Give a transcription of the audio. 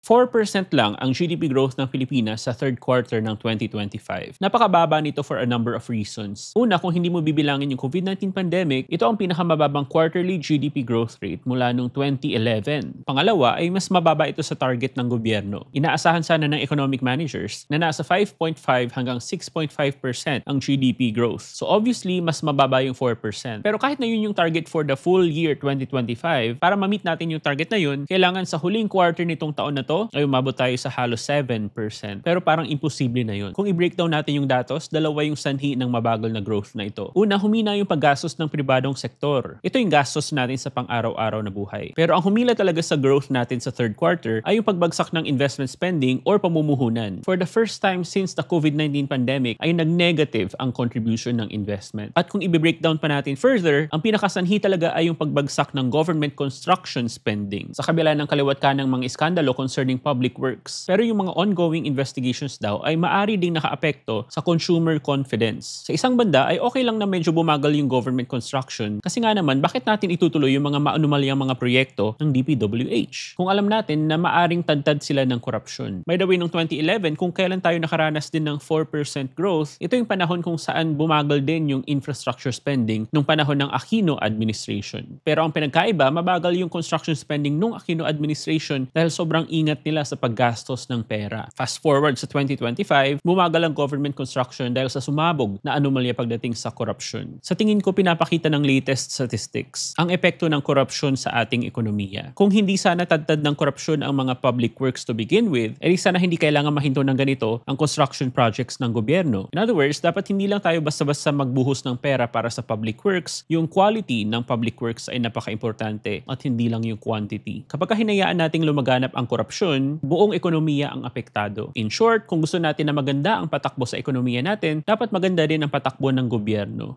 4% lang ang GDP growth ng Pilipinas sa third quarter ng 2025. Napakababa nito for a number of reasons. Una, kung hindi mo bibilangin yung COVID-19 pandemic, ito ang pinakamababang quarterly GDP growth rate mula noong 2011. Pangalawa ay mas mababa ito sa target ng gobyerno. Inaasahan sana ng economic managers na nasa 5.5 hanggang 6.5% ang GDP growth. So obviously, mas mababa yung 4%. Pero kahit na yun yung target for the full year 2025, para ma-meet natin yung target na yun, kailangan sa huling quarter nitong taon na to ay umabot tayo sa halos 7%. Pero parang imposible na yun. Kung i-breakdown natin yung datos, dalawa yung sanhi ng mabagal na growth na ito. Una, humina yung paggastos ng pribadong sektor. Ito yung gastos natin sa pang-araw-araw na buhay. Pero ang humila talaga sa growth natin sa third quarter ay yung pagbagsak ng investment spending or pamumuhunan. For the first time since the COVID-19 pandemic ay nag-negative ang contribution ng investment. At kung i-breakdown pa natin further, ang pinakasanhi talaga ay yung pagbagsak ng government construction spending. Sa kabila ng kaliwat ka ng mga iskandalo concerning public works. Pero yung mga ongoing investigations daw ay maari ding nakaapekto sa consumer confidence. Sa isang banda ay okay lang na medyo bumagal yung government construction kasi nga naman bakit natin itutuloy yung mga maanumalyang mga proyekto ng DPWH kung alam natin na maaring tadtad sila ng korupsyon. By the way, noong 2011 kung kailan tayo nakaranas din ng 4% growth, ito yung panahon kung saan bumagal din yung infrastructure spending nung panahon ng Aquino administration. Pero ang pinagkaiba, mabagal yung construction spending nung Aquino administration dahil sobrang ingat nila sa paggastos ng pera. Fast forward sa 2025, bumagal ang government construction dahil sa sumabog na anomalya pagdating sa korupsyon. Sa tingin ko, pinapakita ng latest statistics ang epekto ng korupsyon sa ating ekonomiya. Kung hindi sana tadtad ng korupsyon ang mga public works to begin with, edi sana hindi kailangan mahinto ng ganito ang construction projects ng gobyerno. In other words, dapat hindi lang tayo basta-basta magbuhos ng pera para sa public works, yung quality ng public works ay napaka-importante at hindi lang yung quantity. Kapag hinayaan nating lumaganap ang korupsyon, buong ekonomiya ang apektado. In short, kung gusto natin na maganda ang patakbo sa ekonomiya natin, dapat maganda din ang patakbo ng gobyerno.